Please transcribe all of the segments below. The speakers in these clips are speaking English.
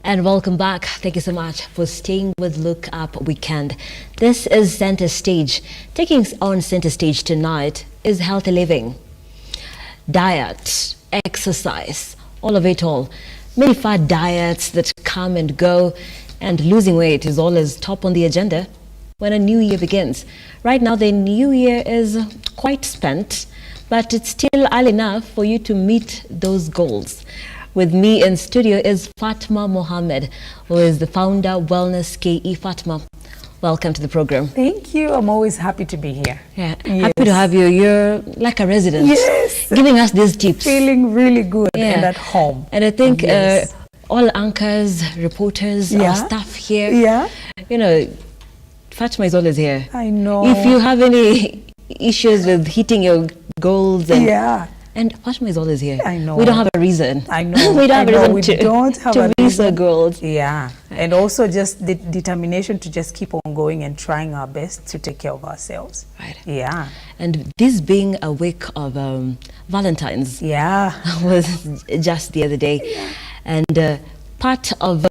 And welcome back. Thank you so much for staying with Look Up Weekend. This is Center Stage. Taking on center stage tonight is healthy living, diet, exercise, all of it all. Many fad diets that come and go, and losing weight is always top on the agenda when a new year begins. Right now, the new year is quite spent, but it's still early enough for you to meet those goals. With me in studio is Fatma Mohammed, who is the founder of Wellness KE. Fatma, welcome to the program. Thank you. I'm always happy to be here. Yeah, yes. Happy to have you. You're like a resident. Yes. Giving us these tips. Feeling really good and at home. And I think all anchors, reporters, our staff here, you know, Fatma is always here. I know. If you have any issues with hitting your goals and Fatma is always here. I know. We don't have a reason. I know. We don't have a reason to miss our goals. Yeah. And also just the determination to just keep on going and trying our best to take care of ourselves. Right. Yeah. And this being a week of Valentine's was just the other day. Yeah. And part of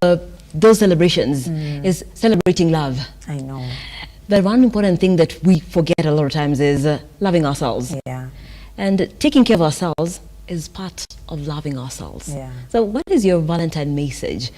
those celebrations is celebrating love. I know. But one important thing that we forget a lot of times is loving ourselves. Yeah. And taking care of ourselves is part of loving ourselves. Yeah. So what is your Valentine message?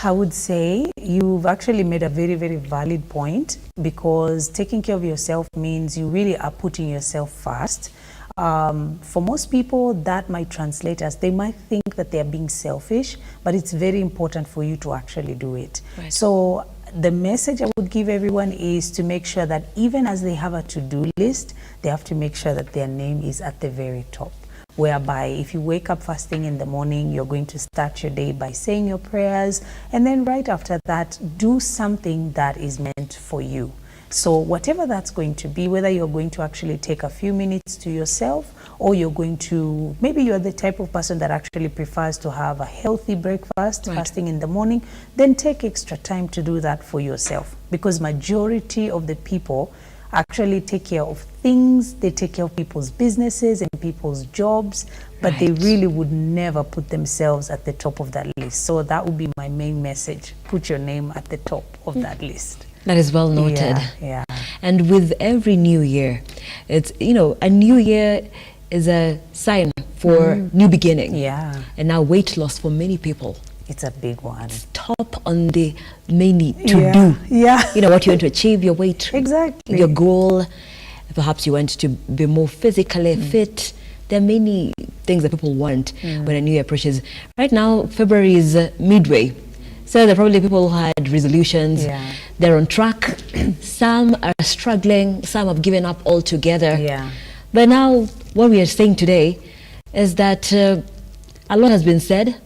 I would say you've actually made a very, very valid point, because taking care of yourself means you really are putting yourself first. For most people, that might translate as they might think that they're being selfish, but it's very important for you to actually do it. Right. So the message I would give everyone is to make sure that even as they have a to-do list, they have to make sure that their name is at the very top. Whereby if you wake up first thing in the morning, you're going to start your day by saying your prayers, and then right after that, do something that is meant for you. So whatever that's going to be, whether you're going to actually take a few minutes to yourself, or you're going to, maybe you're the type of person that actually prefers to have a healthy breakfast first thing in the morning, then take extra time to do that for yourself. Because majority of the people actually take care of things, they take care of people's businesses and people's jobs, but they really would never put themselves at the top of that list. So that would be my main message. Put your name at the top of that list. That is well noted. Yeah. And with every new year, it's, you know, a new year is a sign for new beginning. Yeah. And now weight loss for many people, it's a big one. It's top on the many to do. Yeah. You know, what you want to achieve, your weight. Exactly. Your goal. Perhaps you want to be more physically fit. There are many things that people want when a new year approaches. Right now, February is midway. So there are probably people who had resolutions. Yeah. They're on track. Some are struggling. Some have given up altogether. Yeah. But now, what we are saying today is that a lot has been said,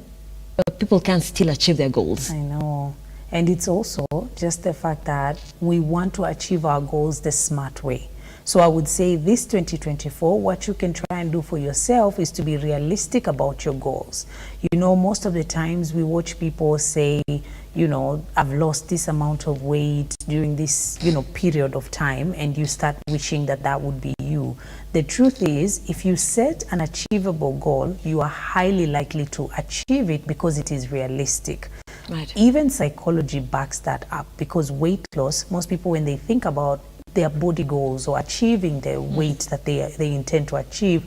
but people can still achieve their goals. I know. And it's also just the fact that we want to achieve our goals the smart way. So I would say this 2024, what you can try and do for yourself is to be realistic about your goals. You know, most of the times we watch people say, you know, I've lost this amount of weight during this, you know, period of time, and you start wishing that that would be you. The truth is, if you set an achievable goal, you are highly likely to achieve it because it is realistic. Right. Even psychology backs that up, because weight loss, most people, when they think about their body goals or achieving the weight that they intend to achieve,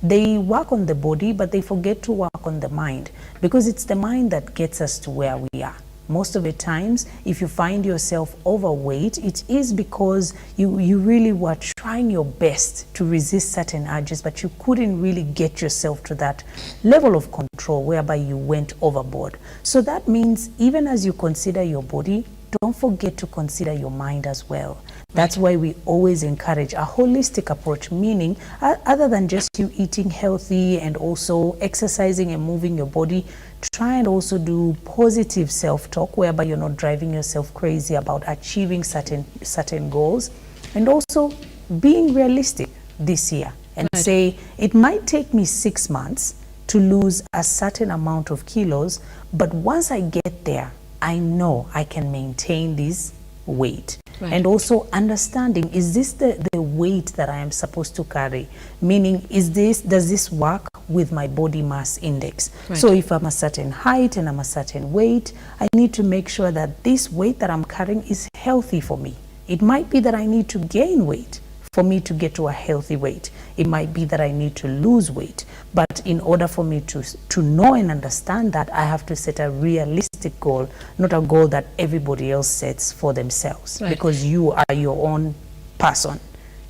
they work on the body, but they forget to work on the mind, because it's the mind that gets us to where we are. Most of the times, if you find yourself overweight, it is because you really were trying your best to resist certain urges, but you couldn't really get yourself to that level of control whereby you went overboard. So that means even as you consider your body, don't forget to consider your mind as well. That's why we always encourage a holistic approach, meaning other than just you eating healthy and also exercising and moving your body, try and also do positive self-talk whereby you're not driving yourself crazy about achieving certain goals, and also being realistic this year and say, it might take me 6 months to lose a certain amount of kilos, but once I get there, I know I can maintain this weight. Right. And also understanding, is this the weight that I am supposed to carry? Meaning, does this work with my body mass index? Right. So if I'm a certain height and I'm a certain weight, I need to make sure that this weight that I'm carrying is healthy for me. It might be that I need to gain weight for me to get to a healthy weight. It might be that I need to lose weight. But in order for me to know and understand that, I have to set a realistic goal, not a goal that everybody else sets for themselves. Right. Because you are your own person.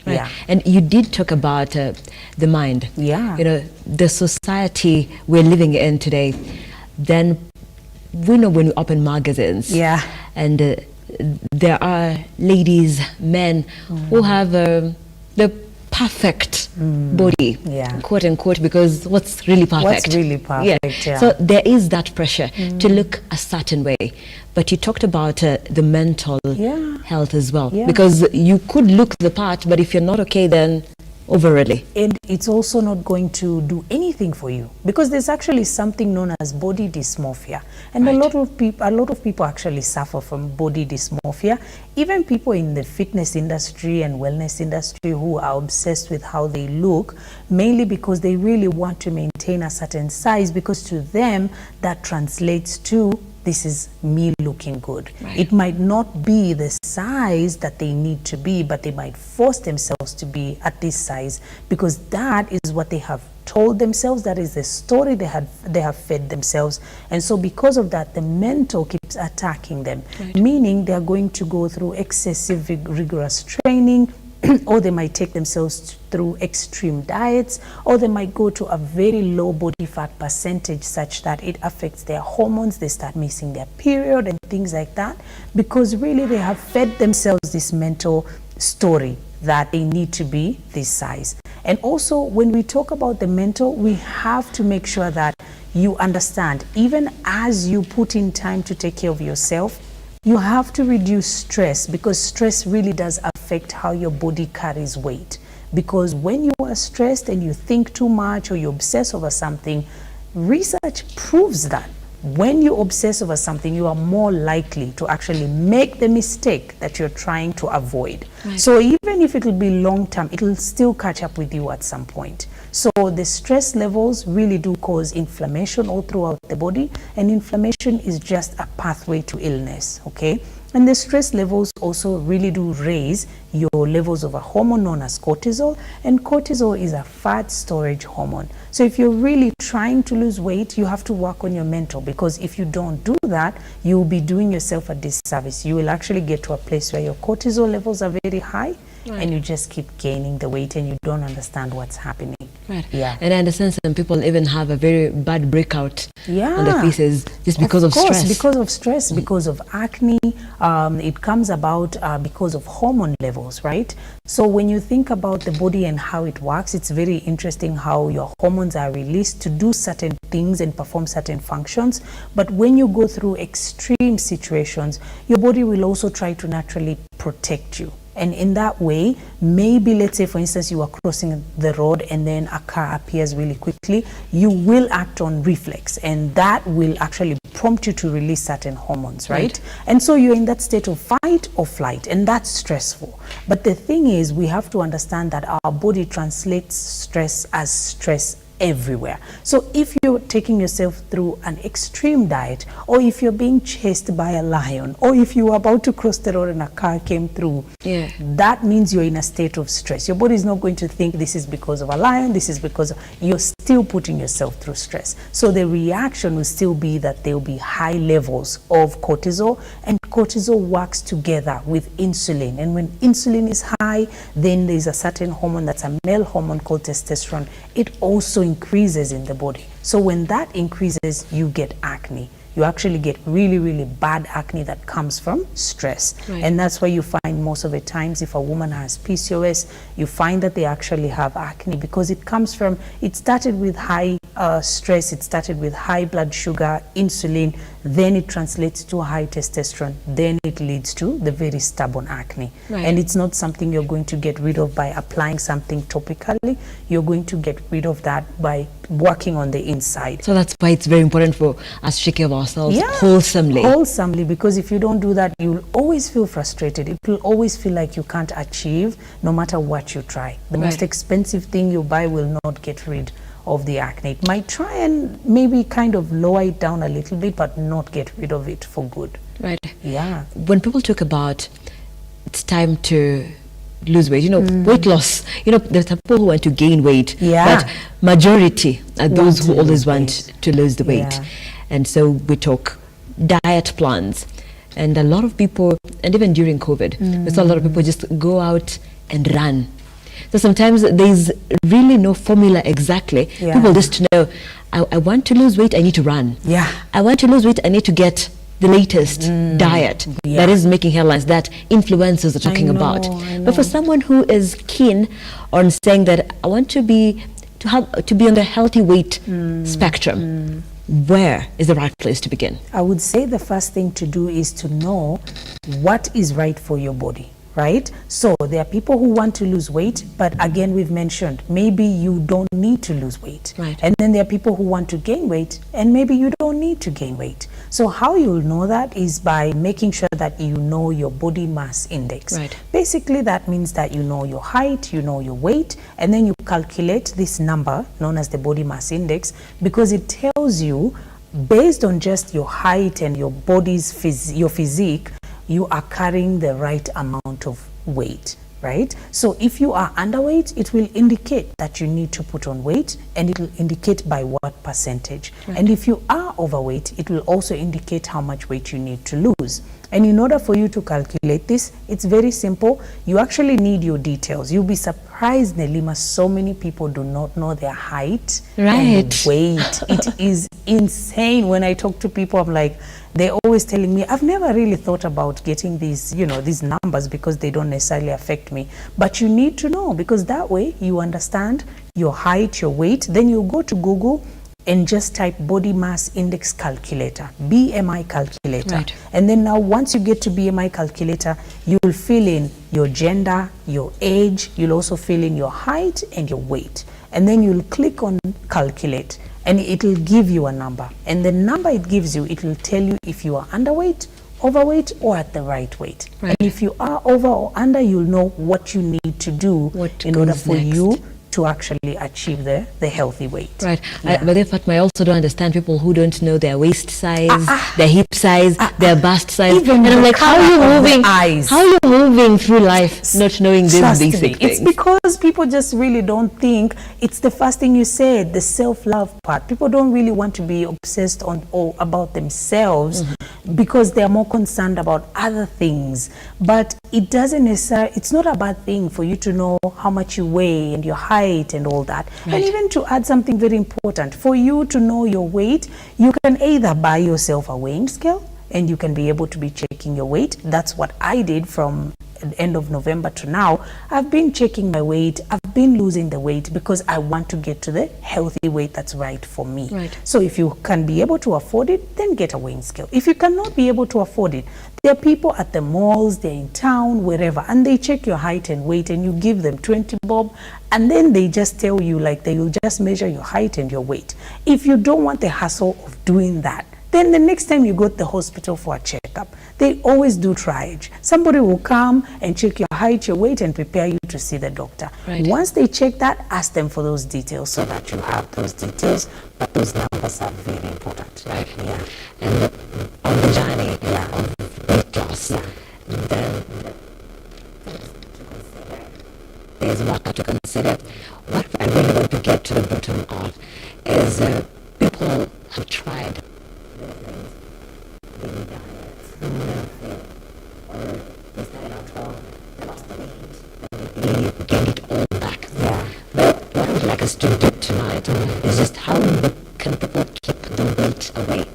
Right. Yeah. And you did talk about the mind. Yeah. You know, the society we're living in today, then we know when we open magazines. Yeah. And there are ladies, men who have the perfect body, Yeah. quote unquote, because what's really perfect? What's really perfect, yeah. So there is that pressure to look a certain way. But you talked about the mental Yeah. health as well. Yeah. Because you could look the part, but if you're not okay, then overly. And it's also not going to do anything for you, because there's actually something known as body dysmorphia, and Right. a lot of people actually suffer from body dysmorphia. Even people in the fitness industry and wellness industry who are obsessed with how they look, mainly because they really want to maintain a certain size, because to them that translates to, this is me looking good. Right. It might not be the size that they need to be, but they might force themselves to be at this size, because that is what they have told themselves, that is the story they have fed themselves. And so because of that, the mental keeps attacking them. Right. Meaning they're going to go through excessive rigorous training, or they might take themselves through extreme diets, or they might go to a very low body fat percentage such that it affects their hormones. They start missing their period and things like that, because really they have fed themselves this mental story that they need to be this size. And also, when we talk about the mental, we have to make sure that you understand, even as you put in time to take care of yourself, you have to reduce stress, because stress really does affect how your body carries weight. Because when you are stressed and you think too much or you obsess over something, research proves that when you obsess over something, you are more likely to actually make the mistake that you're trying to avoid. Right. So even if it will be long term, it will still catch up with you at some point. So the stress levels really do cause inflammation all throughout the body, and inflammation is just a pathway to illness, okay? And the stress levels also really do raise your levels of a hormone known as cortisol, and cortisol is a fat storage hormone. So if you're really trying to lose weight, you have to work on your mental, because if you don't do that, you'll be doing yourself a disservice. You will actually get to a place where your cortisol levels are very high, Right. and you just keep gaining the weight and you don't understand what's happening. Right. Yeah. And I understand some people even have a very bad breakout on their faces just because of course, stress. because of stress, because of acne. It comes about because of hormone levels, right? So when you think about the body and how it works, it's very interesting how your hormones are released to do certain things and perform certain functions. But when you go through extreme situations, your body will also try to naturally protect you. And in that way, maybe let's say, for instance, you are crossing the road and then a car appears really quickly, you will act on reflex, and that will actually prompt you to release certain hormones, right? And so you're in that state of fight or flight, and that's stressful. But the thing is, we have to understand that our body translates stress as stress everywhere. So if you're taking yourself through an extreme diet, or if you're being chased by a lion, or if you were about to cross the road and a car came through, that means you're in a state of stress. Your body is not going to think this is because of a lion, this is because you're still putting yourself through stress. So the reaction will still be that there will be high levels of cortisol, and cortisol works together with insulin. And when insulin is high, then there's a certain hormone that's a male hormone called testosterone. It also increases in the body. So when that increases, you get acne. You actually get really, really bad acne that comes from stress. And that's why you find most of the times, if a woman has PCOS, you find that they actually have acne, because it comes from, it started with high stress, it started with high blood sugar, insulin, then it translates to high testosterone, then it leads to the very stubborn acne. Right. And it's not something you're going to get rid of by applying something topically. You're going to get rid of that by working on the inside. So that's why it's very important for us to take care of ourselves wholesomely. Wholesomely, because if you don't do that, you'll always feel frustrated. It will always feel like you can't achieve no matter what you try. The most expensive thing you buy will not get rid of the acne. It might try and maybe kind of lower it down a little bit, but not get rid of it for good. Right. Yeah. When people talk about it's time to lose weight, weight loss, there's people who want to gain weight, but majority are those who always want to lose the weight. Yeah. And so we talk diet plans, and a lot of people, and even during COVID, we saw a lot of people just go out and run. So sometimes there's really no formula exactly. People just know, I want to lose weight, I need to run. I want to lose weight, I need to get the latest diet that is making headlines, that influencers are talking about. But for someone who is keen on saying that I want to be on the healthy weight spectrum, where is the right place to begin? I would say the first thing to do is to know what is right for your body. Right? So there are people who want to lose weight, but again, we've mentioned maybe you don't need to lose weight. Right. And then there are people who want to gain weight, and maybe you don't need to gain weight. So how you'll know that is by making sure that you know your body mass index. Right. Basically, that means that you know your height, you know your weight, and then you calculate this number known as the body mass index, because it tells you, based on just your height and your body's your physique, you are carrying the right amount of weight, right? So if you are underweight, it will indicate that you need to put on weight, and it will indicate by what percentage. Right. And if you are overweight, it will also indicate how much weight you need to lose. And in order for you to calculate this, it's very simple. You actually need your details. You'll be surprised, Nelima, so many people do not know their height and weight. It is insane. When I talk to people, I'm like, they're always telling me, I've never really thought about getting these, these numbers because they don't necessarily affect me. But you need to know, because that way you understand your height, your weight. Then you go to Google and just type body mass index calculator, BMI calculator. Right. And then now once you get to BMI calculator, you'll fill in your gender, your age, you'll also fill in your height and your weight. And then you'll click on calculate, and it'll give you a number. And the number it gives you, it will tell you if you are underweight, overweight, or at the right weight. Right. And if you are over or under, you'll know what you need to do in order for you to actually achieve the healthy weight. Right. But then, Fatma, I also don't understand people who don't know their waist size, their hip size, their bust size. And I'm like, how are you moving? How are you moving through life not knowing these basic things? It's because people just really don't think. It's the first thing you said, the self-love part. People don't really want to be obsessed on or about themselves because they're more concerned about other things. But it doesn't necessarily, it's not a bad thing for you to know how much you weigh and your height and all that. Right. And even to add something very important, for you to know your weight, you can either buy yourself a weighing scale and you can be able to be checking your weight. That's what I did from the end of November to now. I've been checking my weight. I've been losing the weight because I want to get to the healthy weight that's right for me. Right. So if you can be able to afford it, then get a weighing scale. If you cannot be able to afford it, there are people at the malls, they're in town, wherever, and they check your height and weight, and you give them 20 bob, and then they just tell you, like, they will just measure your height and your weight. If you don't want the hassle of doing that, then the next time you go to the hospital for a checkup, they always do triage. Somebody will come and check your height, your weight, and prepare you to see the doctor. Right. Once they check that, ask them for those details so that you have those details. But those numbers are very important. Right. Yeah. And on the journey of weight loss, there's work to consider. What I really want to get to the bottom of is people have tried gained it all back. But what I would like us to do tonight is just how can people keep the weight away,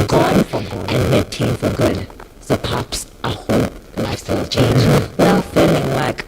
gone for good, and maintain for good. So perhaps a whole lifestyle change without feeling like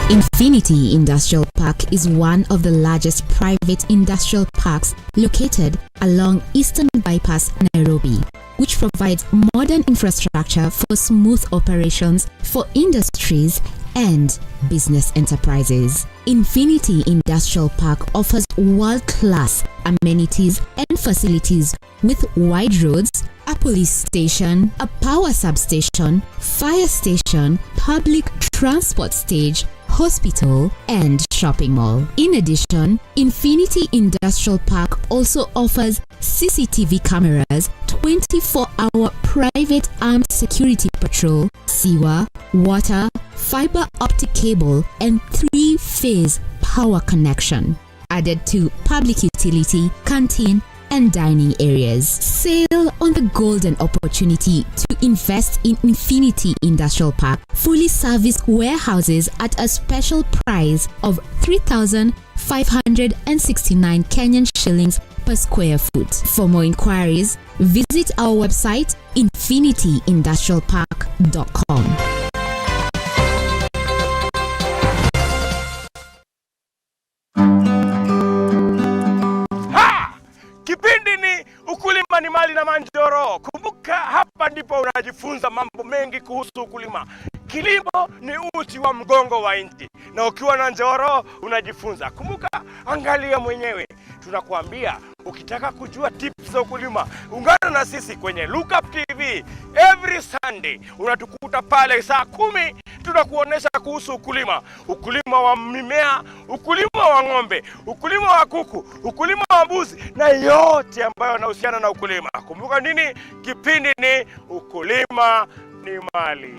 Infinity Industrial Park is one of the largest private industrial parks located along Eastern Bypass, Nairobi, which provides modern infrastructure for smooth operations for industries and business enterprises. Infinity Industrial Park offers world-class amenities and facilities with wide roads, a police station, a power substation, fire station, public transport stage, hospital, and shopping mall. In addition, Infinity Industrial Park also offers CCTV cameras, 24-hour private armed security patrol, sewer, water, fiber optic cable, and 3-phase power connection, added to public utility, canteen, and dining areas. Sail on the golden opportunity to invest in Infinity Industrial Park, fully serviced warehouses at a special price of 3,569 Kenyan shillings per square foot. For more inquiries, visit our website infinityindustrialpark.com. Kipindi ni ukulima ni mali na manjoro. Kumbuka hapa ndipo unajifunza mambo mengi kuhusu ukulima. Kilimo ni uti wa mgongo wa nchi, na ukiwa na njoro unajifunza. Kumbuka, angalia mwenyewe. Tunakuambia ukitaka kujua tips za ukulima, ungana na sisi kwenye Look Up TV every Sunday. Unatukuta pale saa 10, tunakuonesha kuhusu ukulima. Ukulima wa mimea, ukulima wa ng'ombe, ukulima wa kuku, ukulima wa mbuzi, na yote ambayo yanahusiana na ukulima. Kumbuka nini? Kipindi ni ukulima ni mali.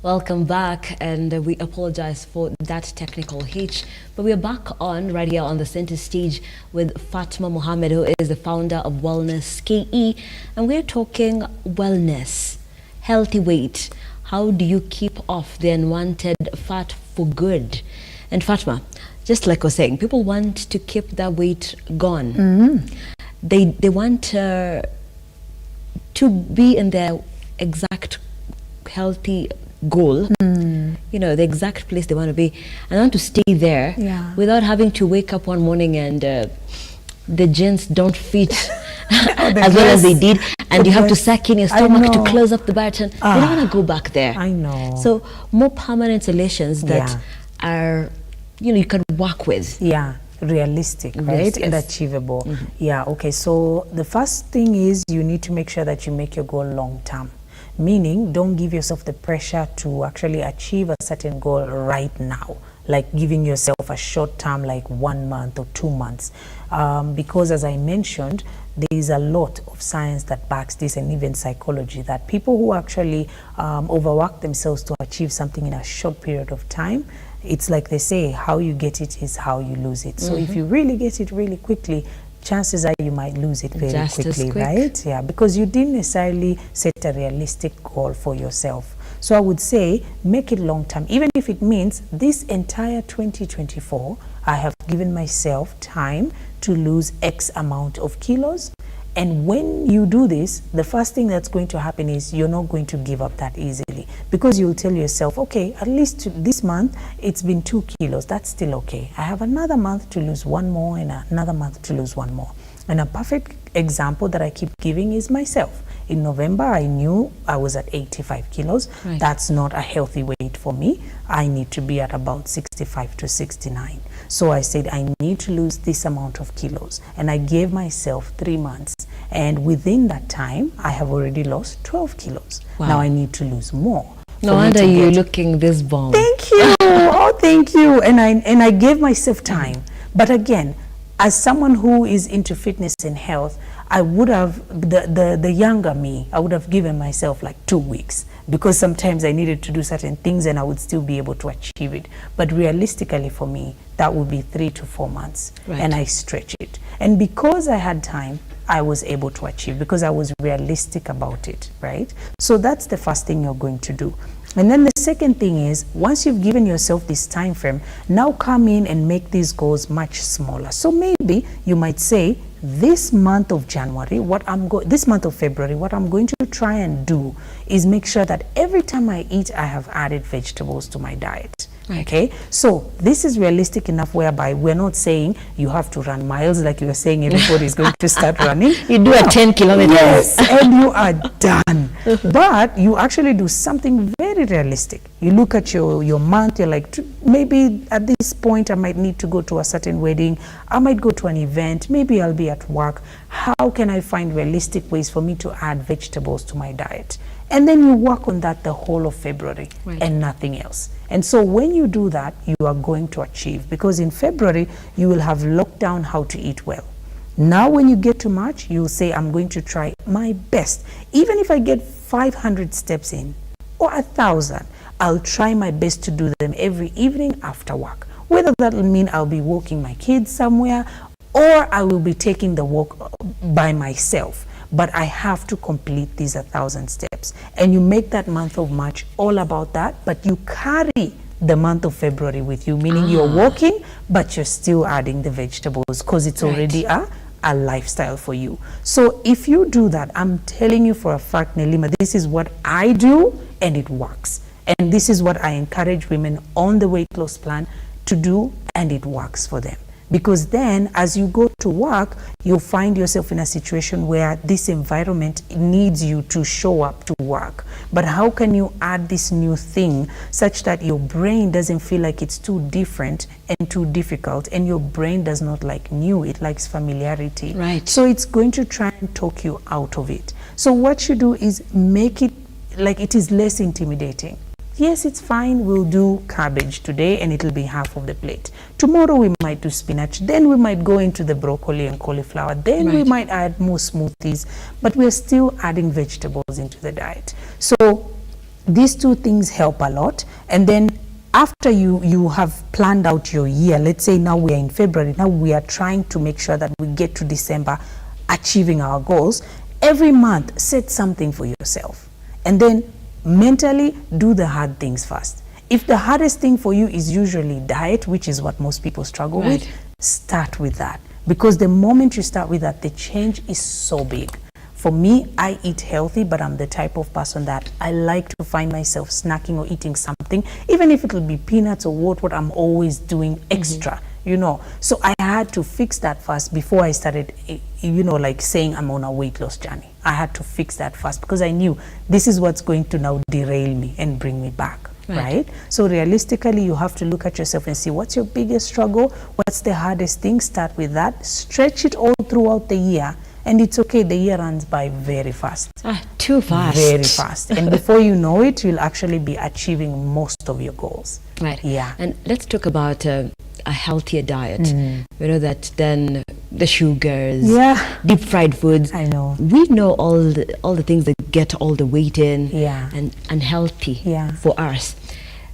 Welcome back, and we apologize for that technical hitch, but we are back on right here on the center stage with Fatma Mohammed, who is the founder of Wellness KE, and we're talking wellness, healthy weight. How do you keep off the unwanted fat for good? And Fatma, just like I was saying, people want to keep that weight gone. They want to be in their exact healthy goal, you know, the exact place they want to be, and want to stay there without having to wake up one morning and the jeans don't fit as well as they did, and you have to suck in your stomach to close up the button. You don't want to go back there. I know. So more permanent solutions that are, you know, you can work with. Yeah, realistic, right? And achievable. Yeah, okay. So the first thing is you need to make sure that you make your goal long term. Meaning, don't give yourself the pressure to actually achieve a certain goal right now, like giving yourself a short term, like 1 month or 2 months. Because as I mentioned, there is a lot of science that backs this, and even psychology, that people who actually overwork themselves to achieve something in a short period of time, it's like they say, how you get it is how you lose it. So if you really get it really quickly, chances are you might lose it very quickly, right? Yeah, because you didn't necessarily set a realistic goal for yourself. So I would say make it long term, even if it means this entire 2024, I have given myself time to lose X amount of kilos. And when you do this, the first thing that's going to happen is you're not going to give up that easily, because you'll tell yourself, okay, at least this month it's been 2 kilos. That's still okay. I have another month to lose 1 more and another month to lose 1 more. And a perfect example that I keep giving is myself. In November, I knew I was at 85 kilos. Right. That's not a healthy weight for me. I need to be at about 65 to 69. So I said, I need to lose this amount of kilos. And I gave myself 3 months. And within that time, I have already lost 12 kilos. Wow. Now I need to lose more. No wonder you're looking this bomb. Thank you. Oh, thank you. And I gave myself time. But again, as someone who is into fitness and health, I would have, the younger me, I would have given myself like 2 weeks, because sometimes I needed to do certain things and I would still be able to achieve it. But realistically for me, that would be 3 to 4 months. Right. And I stretch it. And because I had time, I was able to achieve, because I was realistic about it, right? So that's the first thing you're going to do. And then the second thing is, once you've given yourself this time frame, now come in and make these goals much smaller. So maybe you might say, this month of January, this month of February, what I'm going to try and do is make sure that every time I eat, I have added vegetables to my diet. Right. Okay, so this is realistic enough whereby we're not saying you have to run miles like you were saying everybody's going to start running. You do a 10 kilometers. Yes, and you are done. But you actually do something very realistic. You look at your month, you're like, maybe at this point I might need to go to a certain wedding, I might go to an event, maybe I'll be at work. How can I find realistic ways for me to add vegetables to my diet? And then you work on that the whole of February. Right. And nothing else. And so when you do that, you are going to achieve, because in February, you will have locked down how to eat well. Now, when you get to March, you'll say, I'm going to try my best. Even if I get 500 steps in or 1,000, I'll try my best to do them every evening after work. Whether that will mean I'll be walking my kids somewhere or I will be taking the walk by myself. But I have to complete these 1,000 steps. And you make that month of March all about that, but you carry the month of February with you, meaning you're walking, but you're still adding the vegetables, because it's already a lifestyle for you. So if you do that, I'm telling you for a fact, Nelima, this is what I do, and it works. And this is what I encourage women on the weight loss plan to do, and it works for them. Because then as you go to work, you'll find yourself in a situation where this environment needs you to show up to work. But how can you add this new thing such that your brain doesn't feel like it's too different and too difficult, and your brain does not like new, it likes familiarity. Right. So it's going to try and talk you out of it. So what you do is make it like it is less intimidating. Yes, it's fine, we'll do cabbage today and it'll be half of the plate. Tomorrow we might do spinach, then we might go into the broccoli and cauliflower, then we might add more smoothies, but we're still adding vegetables into the diet. So these two things help a lot. And then after you have planned out your year, let's say now we are in February, now we are trying to make sure that we get to December achieving our goals. Every month, set something for yourself. And then mentally do the hard things first. If the hardest thing for you is usually diet, which is what most people struggle with, start with that. Because the moment you start with that, the change is so big. For me, I eat healthy, but I'm the type of person that I like to find myself snacking or eating something, even if it'll be peanuts or what I'm always doing extra, you know. So I had to fix that first before I started, you know, like saying I'm on a weight loss journey. I had to fix that first because I knew this is what's going to now derail me and bring me back, right? So realistically, you have to look at yourself and see what's your biggest struggle, what's the hardest thing, start with that, stretch it all throughout the year. And it's okay, the year runs by very fast. Too fast. Very fast. And before you know it, you'll actually be achieving most of your goals. Right. Yeah. And let's talk about a healthier diet. We know that then the sugars, deep fried foods. I know. We know all the things that get all the weight in and unhealthy for us.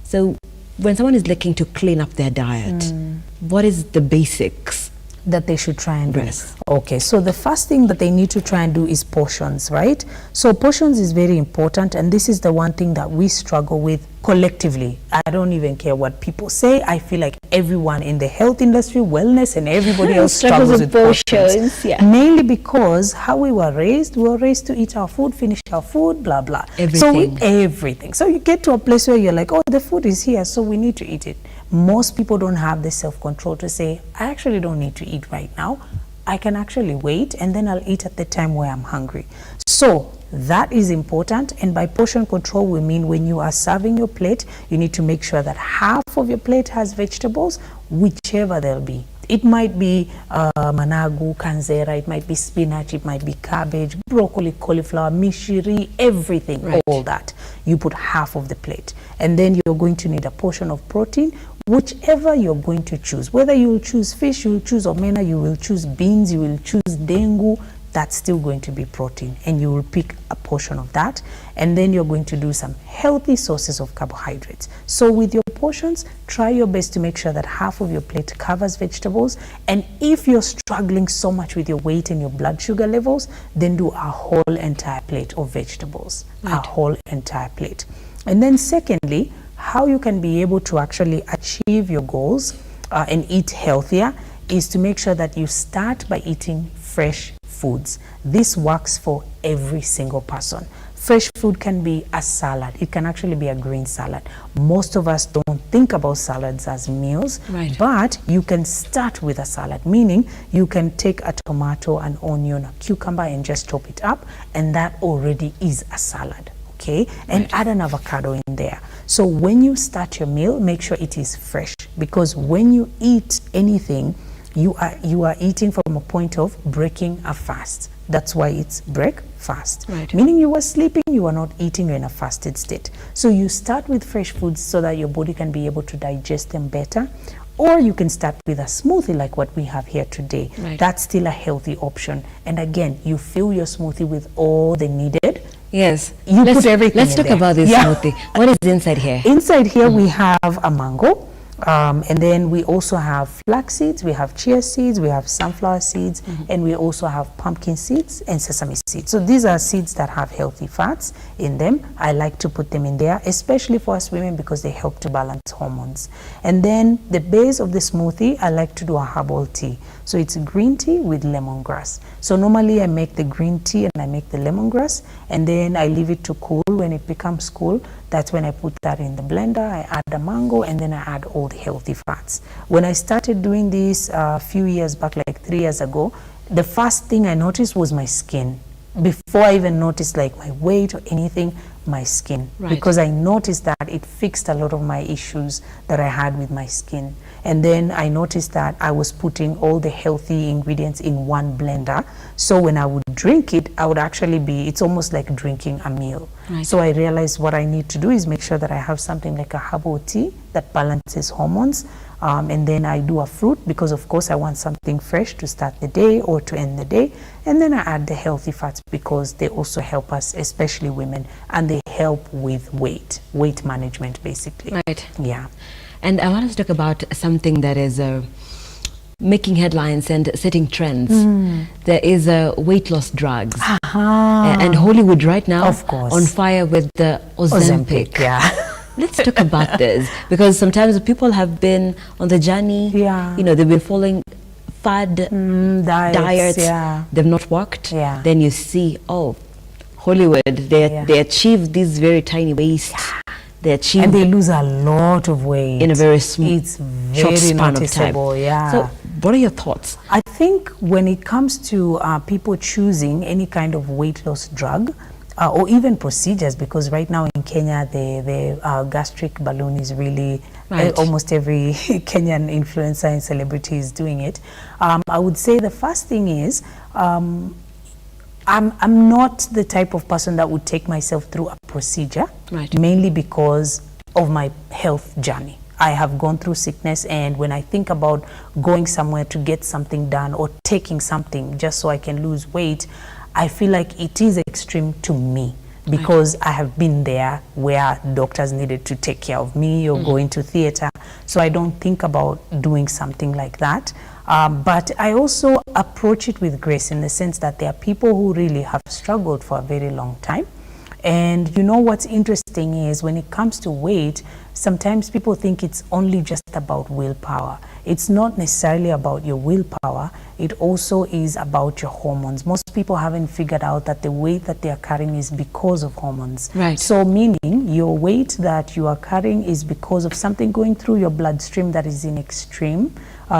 So when someone is looking to clean up their diet, what is the basics that they should try and do? Yes. Okay, so the first thing that they need to try and do is portions, right? So portions is very important, and this is the one thing that we struggle with collectively. I don't even care what people say. I feel like everyone in the health industry, wellness, and everybody else struggles with portions. Mainly because how we were raised to eat our food, finish our food, blah, blah. Everything. So you get to a place where you're like, oh, the food is here, so we need to eat it. Most people don't have the self-control to say, I actually don't need to eat right now. I can actually wait, and then I'll eat at the time where I'm hungry. So that is important. And by portion control, we mean when you are serving your plate, you need to make sure that half of your plate has vegetables, whichever they'll be. It might be managu, kanzera, it might be spinach, it might be cabbage, broccoli, cauliflower, mishiri, everything, all that. You put half of the plate. And then you're going to need a portion of protein, whichever you're going to choose. Whether you'll choose fish, you'll choose omena, you will choose beans, you will choose dengu, that's still going to be protein, and you will pick a portion of that, and then you're going to do some healthy sources of carbohydrates. So with your portions, try your best to make sure that half of your plate covers vegetables, and if you're struggling so much with your weight and your blood sugar levels, then do a whole entire plate of vegetables. Right. A whole entire plate. And then secondly, how you can be able to actually achieve your goals and eat healthier is to make sure that you start by eating fresh foods. This works for every single person. Fresh food can be a salad. It can actually be a green salad. Most of us don't think about salads as meals, Right. but you can start with a salad, meaning you can take a tomato, an onion, a cucumber, and just chop it up, and that already is a salad. Okay, and add an avocado in there. So when you start your meal, make sure it is fresh, because when you eat anything, you are eating from a point of breaking a fast. That's why it's break fast. Right. Meaning you were sleeping, you are not eating, you're in a fasted state. So you start with fresh foods so that your body can be able to digest them better. Or you can start with a smoothie like what we have here today. Right. That's still a healthy option. And again, you fill your smoothie with all the needed. Yes. You let's, put everything Let's in talk there. about this Yeah. smoothie. What is inside here? Inside here we have a mango, and then we also have flax seeds, we have chia seeds, we have sunflower seeds, and we also have pumpkin seeds and sesame seeds. So these are seeds that have healthy fats in them. I like to put them in there, especially for us women, because they help to balance hormones. And then the base of the smoothie, I like to do a herbal tea. So it's green tea with lemongrass. So normally I make the green tea and I make the lemongrass, and then I leave it to cool. When it becomes cool, that's when I put that in the blender. I add the mango, and then I add all the healthy fats. When I started doing this a few years back, like 3 years ago, the first thing I noticed was my skin. Before I even noticed like my weight or anything, my skin. Right. Because I noticed that it fixed a lot of my issues that I had with my skin. And then I noticed that I was putting all the healthy ingredients in one blender. So when I would drink it, I would actually it's almost like drinking a meal. Right. So I realized what I need to do is make sure that I have something like a herbal tea that balances hormones. And then I do a fruit, because of course I want something fresh to start the day or to end the day. And then I add the healthy fats, because they also help us, especially women, and they help with weight management basically. Right. Yeah. And I want us to talk about something that is making headlines and setting trends. There is weight loss drugs. And Hollywood right now, Of course. on fire with the Ozempic. Yeah. Let's talk about this, because sometimes people have been on the journey. Yeah. You know, they've been following fad diets. Yeah. They've not worked. Yeah. Then you see, oh, Hollywood, they achieve these very tiny waists. They achieve And they lose a lot of weight in a very It's short very span of noticeable. time. Yeah. So, what are your thoughts? I think when it comes to people choosing any kind of weight loss drug, or even procedures, because right now in Kenya the gastric balloon is really Right. almost every Kenyan influencer and celebrity is doing it. I would say the first thing is I'm not the type of person that would take myself through a procedure, Right. mainly because of my health journey. I have gone through sickness, and when I think about going somewhere to get something done or taking something just so I can lose weight, I feel like it is extreme to me, because I have been there where doctors needed to take care of me or going to theater. So I don't think about doing something like that. But I also approach it with grace, in the sense that there are people who really have struggled for a very long time. And you know what's interesting is, when it comes to weight, sometimes people think it's only just about willpower. It's not necessarily about your willpower. It also is about your hormones. Most people haven't figured out that the weight that they are carrying is because of hormones. Right. So meaning your weight that you are carrying is because of something going through your bloodstream that is in extreme.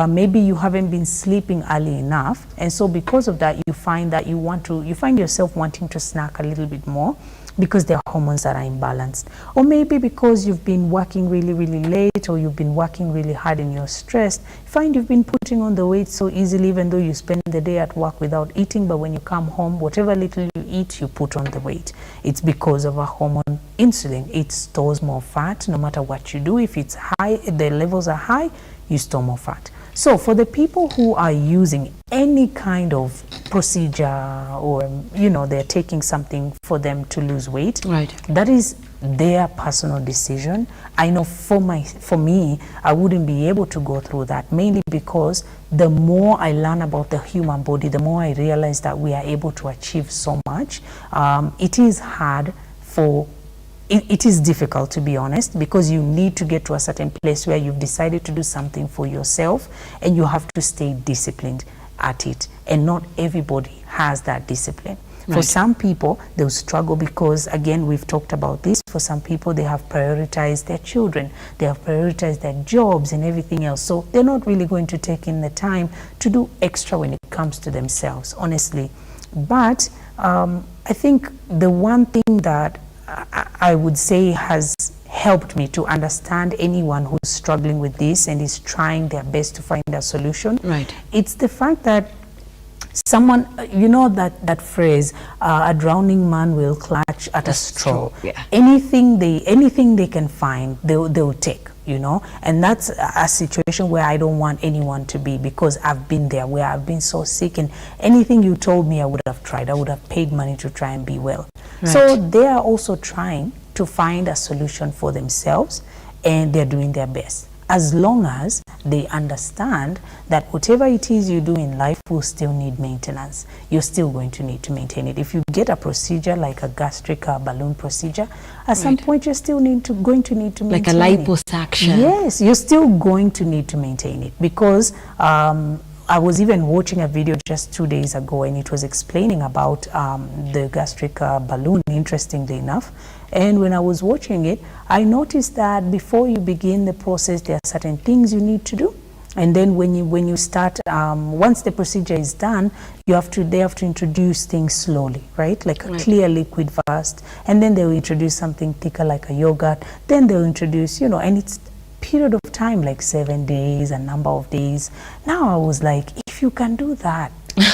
Maybe you haven't been sleeping early enough, and so because of that, you find that you find yourself wanting to snack a little bit more, because there are hormones that are imbalanced. Or maybe because you've been working really, really late, or you've been working really hard and you're stressed, you find you've been putting on the weight so easily, even though you spend the day at work without eating, but when you come home, whatever little you eat, you put on the weight. It's because of a hormone insulin. It stores more fat no matter what you do. If it's high, the levels are high, you store more fat. So for the people who are using any kind of procedure, or they're taking something for them to lose weight, right, that is their personal decision. I know for me, I wouldn't be able to go through that, mainly because the more I learn about the human body, the more I realize that we are able to achieve so much. It is hard it is difficult, to be honest, because you need to get to a certain place where you've decided to do something for yourself, and you have to stay disciplined at it. And not everybody has that discipline. Right. For some people, they'll struggle because, again, we've talked about this. For some people, they have prioritized their children, they have prioritized their jobs and everything else. So they're not really going to take in the time to do extra when it comes to themselves, honestly. But I think the one thing that I would say has helped me to understand anyone who's struggling with this and is trying their best to find a solution, right, it's the fact that someone, that phrase, a drowning man will clutch at a straw. Yeah. Anything they can find, they'll take, and that's a situation where I don't want anyone to be, because I've been there, where I've been so sick, and anything you told me I would have tried. I would have paid money to try and be well. Right. So they are also trying to find a solution for themselves, and they're doing their best, as long as they understand that whatever it is you do in life will still need maintenance. You're still going to need to maintain it. If you get a procedure like a gastric balloon procedure, at some point you're still going to need to maintain it. Like a liposuction. Yes, you're still going to need to maintain it, because I was even watching a video just 2 days ago, and it was explaining about the gastric balloon, interestingly enough. And when I was watching it, I noticed that before you begin the process, there are certain things you need to do. And then when you start, once the procedure is done, they have to introduce things slowly, right? Like a clear liquid first, and then they'll introduce something thicker like a yogurt. Then they'll introduce, and it's period of time like 7 days, a number of days. Now I was like, if you can do that,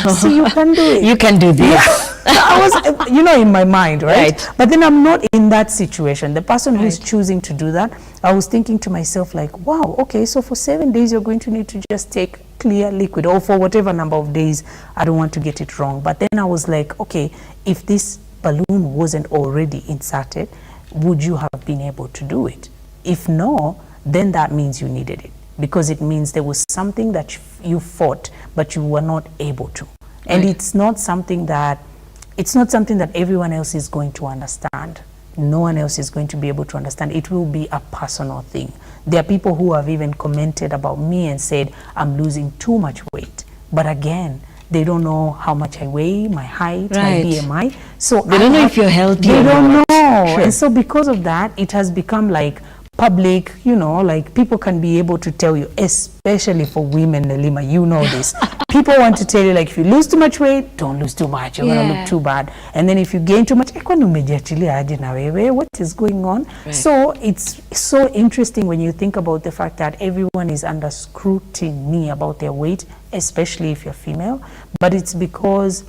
see, you can do it. You can do this. Yeah. I was, in my mind, right? But then I'm not in that situation. The person who's choosing to do that, I was thinking to myself like, wow, okay, so for 7 days you're going to need to just take clear liquid, or for whatever number of days. I don't want to get it wrong. But then I was like, okay, if this balloon wasn't already inserted, would you have been able to do it? If no, then that means you needed it, because it means there was something that you fought but you were not able to. And it's not something that everyone else is going to understand. No one else is going to be able to understand. It will be a personal thing. There are people who have even commented about me and said I'm losing too much weight, but again, they don't know how much I weigh, my height, my BMI. So they don't know if you're healthy. They don't know. Sure. And so because of that, it has become like public, like people can be able to tell you, especially for women, Nelima, this. People want to tell you, like, if you lose too much weight, don't lose too much, you're gonna look too bad. And then if you gain too much, what is going on? Right. So it's so interesting when you think about the fact that everyone is under scrutiny about their weight, especially if you're female. But it's because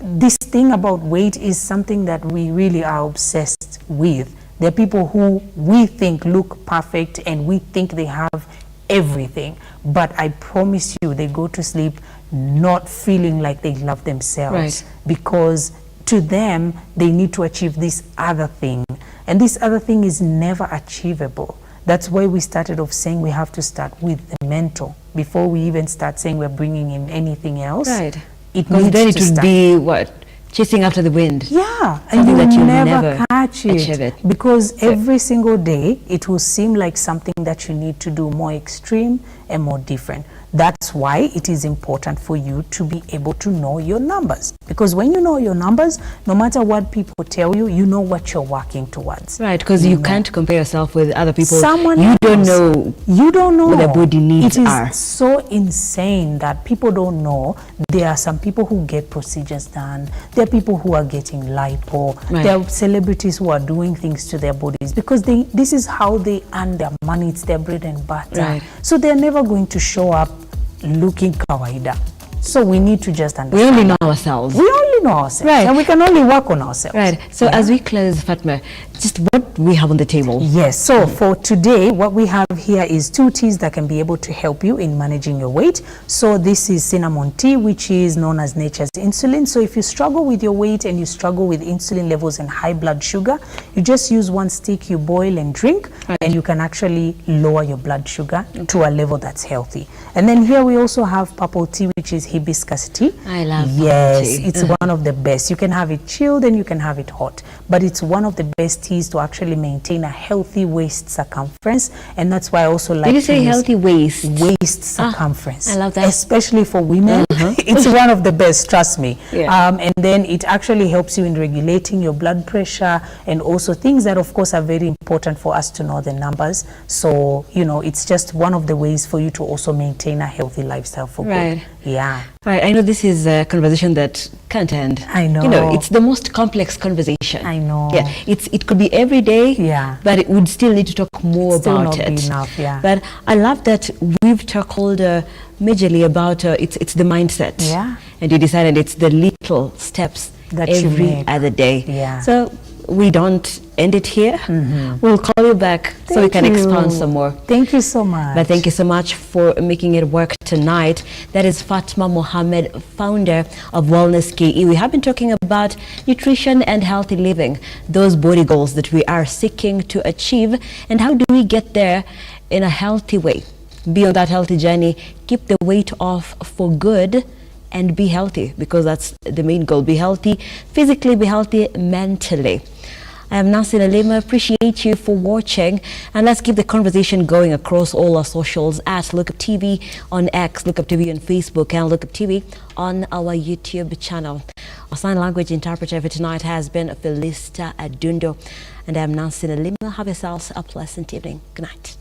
this thing about weight is something that we really are obsessed with. There are people who we think look perfect and we think they have everything, but I promise you they go to sleep not feeling like they love themselves, because to them they need to achieve this other thing, and this other thing is never achievable. That's why we started off saying we have to start with the mental before we even start saying we're bringing in anything else. Right. It needs then it to would start. Be what? Chasing after the wind. Yeah, and you that you never catch achieve it, because every single day it will seem like something that you need to do more extreme and more different. That's why it is important for you to be able to know your numbers, because when you know your numbers, no matter what people tell you, you know what you're working towards. Right, because you can't compare yourself with other people. Someone you else. You don't know what their body needs are. It is so insane that people don't know. There are some people who get procedures done. There are people who are getting lipo. There are celebrities who are doing things to their bodies because this is how they earn their money. It's their bread and butter. So they're never going to show up looking kawaida. So we need to just understand. We only know ourselves. We only know ourselves. Right. And we can only work on ourselves. Right. So as we close, Fatma, just what we have on the table. Yes. So for today, what we have here is 2 teas that can be able to help you in managing your weight. So this is cinnamon tea, which is known as nature's insulin. So if you struggle with your weight and you struggle with insulin levels and high blood sugar, you just use 1 stick, you boil and drink, and you can actually lower your blood sugar to a level that's healthy. And then here we also have purple tea, which is hibiscus tea. I love Yes, purple tea. it's one of the best. You can have it chilled and you can have it hot, but it's one of the best teas to actually maintain a healthy waist circumference, and that's why I also like Did you to say use healthy waist? waist circumference. I love that. Especially for women, it's one of the best, trust me. Yeah. And then it actually helps you in regulating your blood pressure and also things that of course are very important for us to know the numbers. So, you know, it's just one of the ways for you to also maintain a healthy lifestyle for Right. good. Yeah. Right, I know this is a conversation that can't end. I know. You know, it's the most complex conversation. I know. Yeah, it could be every day. Yeah. But it would still need to talk more Still about not be it. enough, yeah. But I love that we've tackled majorly about it's the mindset. Yeah. And you decided it's the little steps That you every make. other day. Yeah. So we don't end it here. We'll call you back so we Thank can you. expand some more. Thank you so much. But thank you so much for making it work tonight. That is Fatma Mohammed, founder of Wellness KE. We have been talking about nutrition and healthy living, those body goals that we are seeking to achieve, and how do we get there in a healthy way. Be on that healthy journey, keep the weight off for good, and be healthy, because that's the main goal. Be healthy physically, be healthy mentally. I am Nancy Nalima. Appreciate you for watching, and let's keep the conversation going across all our socials at Lookup TV on X, Lookup TV on Facebook, and Lookup TV on our YouTube channel. Our sign language interpreter for tonight has been Felista Adundo, and I am Nancy Nalima. Have yourselves a pleasant evening. Good night.